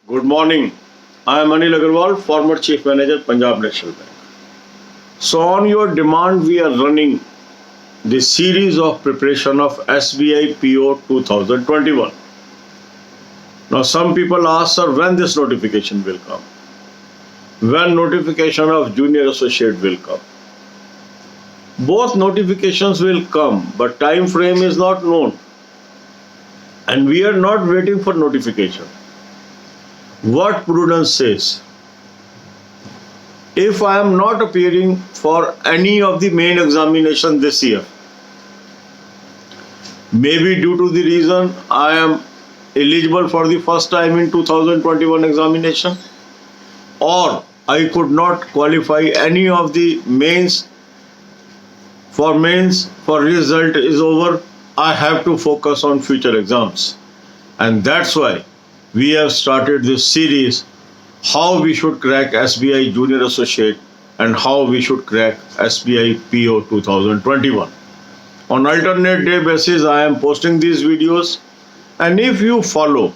Good morning. I am Anil Agarwal, former Chief Manager, Punjab National Bank. So, on your demand, we are running the series of preparation of SBI PO 2021. Now, some people ask, sir, when this notification will come? When notification of junior associate will come? Both notifications will come, but time frame is not known. And we are not waiting for notification. What prudence says, if I am not appearing for any of the main examination this year, maybe due to the reason I am eligible for the first time in 2021 examination, or I could not qualify any of the mains for result is over, I have to focus on future exams. And that's why we have started this series, how we should crack SBI Junior Associate and how we should crack SBI PO 2021. On alternate day basis, I am posting these videos, and if you follow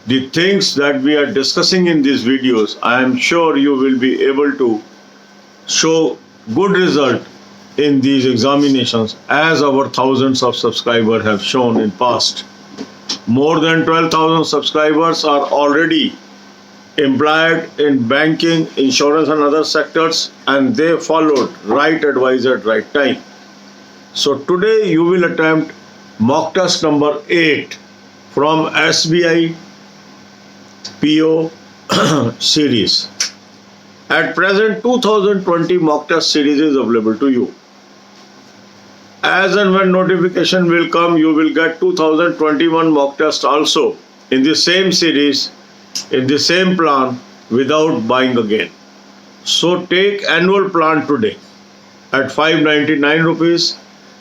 the things that we are discussing in these videos, I am sure you will be able to show good result in these examinations, as our thousands of subscribers have shown in past. More than 12,000 subscribers are already employed in banking, insurance and other sectors, and they followed right advice at right time. So today you will attempt mock test number 8 from SBI PO series. At present, 2020 mock test series is available to you. As and when notification will come, you will get 2021 mock test also in the same series, in the same plan, without buying again. So take annual plan today at 599 rupees.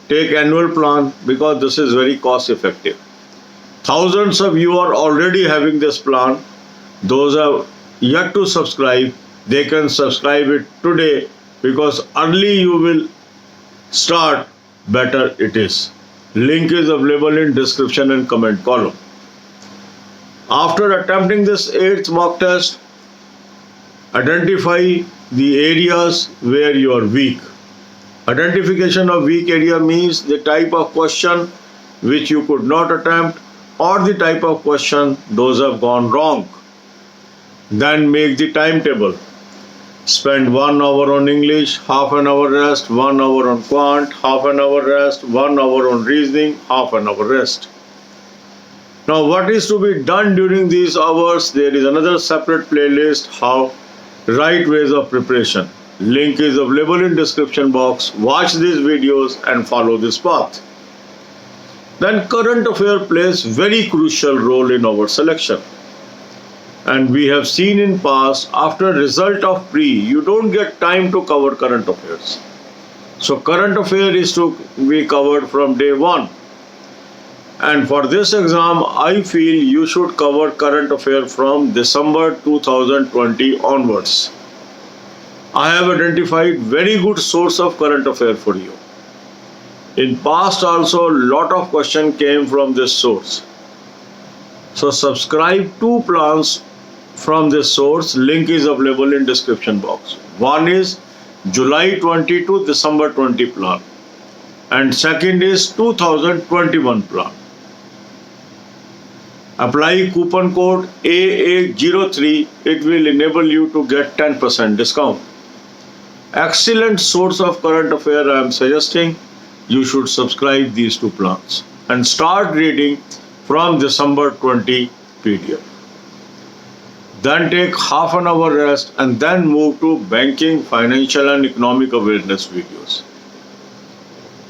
Take annual plan because this is very cost effective. Thousands of you are already having this plan. Those who have yet to subscribe, they can subscribe it today, because early you will start, better it is. Link is available in description and comment column. After attempting this 8th mock test, identify the areas where you are weak. Identification of weak area means the type of question which you could not attempt, or the type of question those have gone wrong. Then make the timetable. Spend 1 hour on English, half an hour rest, 1 hour on quant, half an hour rest, 1 hour on reasoning, half an hour rest. Now what is to be done during these hours? There is another separate playlist, how right ways of preparation. Link is available in description box. Watch these videos and follow this path. Then current affair plays very crucial role in our selection. And we have seen in past, after result of pre, you don't get time to cover current affairs. So current affair is to be covered from day 1. And for this exam, I feel you should cover current affair from December 2020 onwards. I have identified very good source of current affair for you. In past also, lot of question came from this source. So subscribe 2 plans from this source. Link is available in description box. One is July 20 to December 20 plan, and second is 2021 plan. Apply coupon code AA03. It will enable you to get 10% discount. Excellent source of current affair. I am suggesting you should subscribe these 2 plans and start reading from December 20 PDF. Then take half an hour rest and then move to banking, financial and economic awareness videos.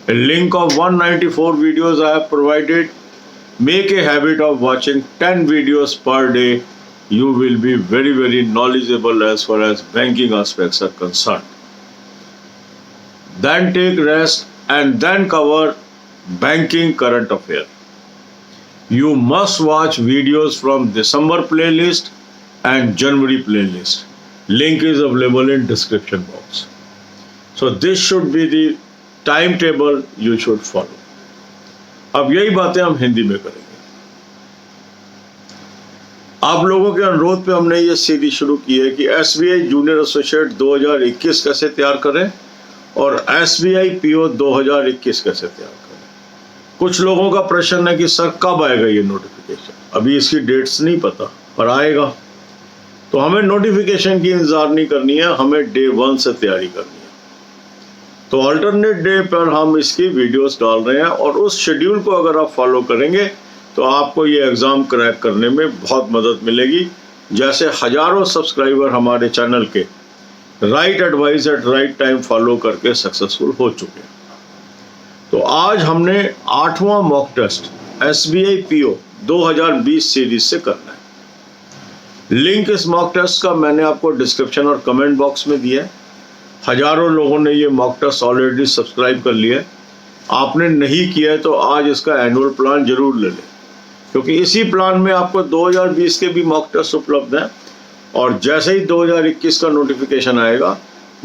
A link of 194 videos I have provided. Make a habit of watching 10 videos per day. You will be very knowledgeable as far as banking aspects are concerned. Then take rest and then cover banking current affair. You must watch videos from December playlist and January playlist. Link is available in description box. So this should be the timetable you should follow. अब यही बातें हम हिंदी में करेंगे। आप लोगों के अनुरोध पे हमने ये सीरीज शुरू की है कि SBI जूनियर एसोसिएट 2021 कैसे तैयार करें और SBI PO 2021 कैसे तैयार करें। कुछ लोगों का प्रश्न है कि सर कब आएगा ये नोटिफिकेशन, अभी इसकी डेट्स नहीं पता पर आएगा। तो हमें नोटिफिकेशन की इंतजार नहीं करनी है, हमें डे 1 से तैयारी करनी है। तो अल्टरनेट डे पर हम इसकी वीडियोस डाल रहे हैं और उस शेड्यूल को अगर आप फॉलो करेंगे तो आपको ये एग्ज़ाम क्रैक करने में बहुत मदद मिलेगी। जैसे हजारों सब्सक्राइबर हमारे चैनल के right advice at right time follow करके सक्सेसफुल हो चुके हैं। तो आज हमने 8वां mock test SBI PO 2020 series से करना है। लिंक इस मॉक टेस्ट का मैंने आपको डिस्क्रिप्शन और कमेंट बॉक्स में दिया है। हजारों लोगों ने ये मॉक टेस्ट ऑलरेडी सब्सक्राइब कर लिया है। आपने नहीं किया है तो आज इसका एनुअल प्लान जरूर ले लें, क्योंकि इसी प्लान में आपको 2020 के भी मॉक टेस्ट उपलब्ध हैं और जैसे ही 2021 का नोटिफिकेशन आएगा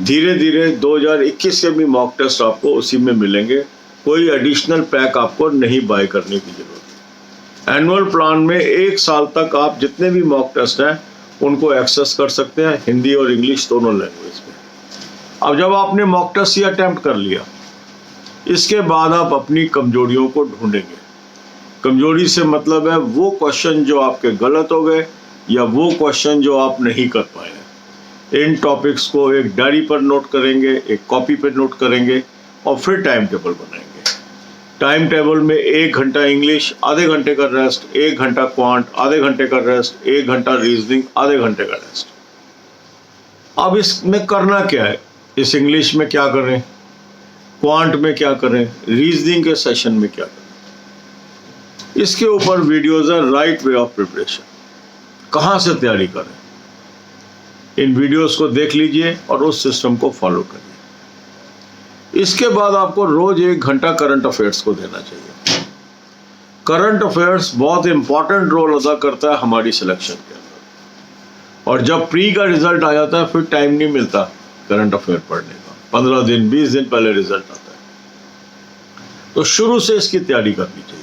धीरे धीरे 2021 के भी मॉक टेस्ट आपको उसी में मिलेंगे। कोई एडिशनल पैक आपको नहीं बाय करने की जरूरत है। एनुअल प्लान में 1 साल तक आप जितने भी मॉक टेस्ट हैं उनको एक्सेस कर सकते हैं, हिंदी और इंग्लिश दोनों लैंग्वेज में। अब जब आपने मॉक टेस्ट ही अटेम्प्ट कर लिया, इसके बाद आप अपनी कमजोरियों को ढूंढेंगे। कमजोरी से मतलब है वो क्वेश्चन जो आपके गलत हो गए या वो क्वेश्चन जो आप नहीं कर पाए। इन टॉपिक्स को एक डायरी पर नोट करेंगे, एक कॉपी पर नोट करेंगे और फिर टाइम टेबल बनाएंगे। टाइम टेबल में 1 घंटा इंग्लिश, आधे घंटे का रेस्ट, 1 घंटा क्वांट, आधे घंटे का रेस्ट, 1 घंटा रीजनिंग, आधे घंटे का रेस्ट। अब इसमें करना क्या है, इस इंग्लिश में क्या करें, क्वांट में क्या करें, रीजनिंग के सेशन में क्या करें, इसके ऊपर वीडियोज है राइट वे ऑफ प्रिपरेशन, कहाँ से तैयारी करें। इन वीडियोस को देख लीजिए और उस सिस्टम को फॉलो करिए। इसके बाद आपको रोज 1 घंटा करंट अफेयर्स को देना चाहिए। करंट अफेयर्स बहुत इंपॉर्टेंट रोल अदा करता है हमारी सिलेक्शन के अंदर, और जब प्री का रिजल्ट आ जाता है फिर टाइम नहीं मिलता करंट अफेयर पढ़ने का। 15 दिन 20 दिन पहले रिजल्ट आता है, तो शुरू से इसकी तैयारी करनी चाहिए।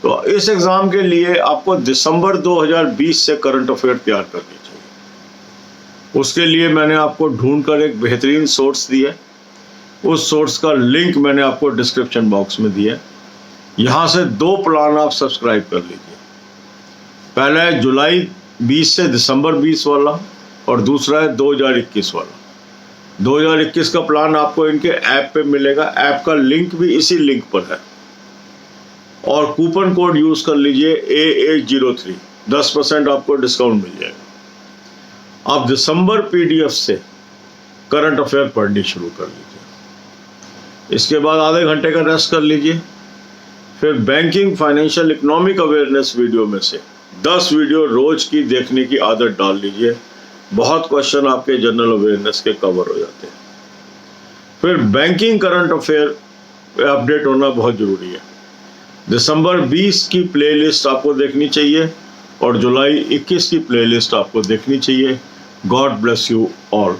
तो इस एग्जाम के लिए आपको दिसंबर 2020 से करंट अफेयर तैयार करनी चाहिए। उसके लिए मैंने आपको ढूंढकर एक बेहतरीन सोर्स दिया है। उस सोर्स का लिंक मैंने आपको डिस्क्रिप्शन बॉक्स में दिया है। यहाँ से 2 प्लान आप सब्सक्राइब कर लीजिए। पहला है जुलाई 20 से दिसंबर 20 वाला और दूसरा है 2021 वाला। 2021 का प्लान आपको इनके ऐप पे मिलेगा। ऐप का लिंक भी इसी लिंक पर है और कूपन कोड यूज कर लीजिए AA03, 10% आपको डिस्काउंट मिल जाएगा। आप दिसंबर PDF से करंट अफेयर पढ़नी शुरू कर लीजिए। इसके बाद आधे घंटे का रेस्ट कर लीजिए। फिर banking, financial, economic awareness video में से 10 वीडियो रोज की देखने की आदत डाल लीजिए। बहुत क्वेश्चन आपके जनरल अवेयरनेस के कवर हो जाते हैं। फिर बैंकिंग करंट अफेयर अपडेट होना बहुत जरूरी है। दिसंबर 20 की प्लेलिस्ट आपको देखनी चाहिए और जुलाई 21 की प्लेलिस्ट आपको देखनी चाहिए। God bless you all.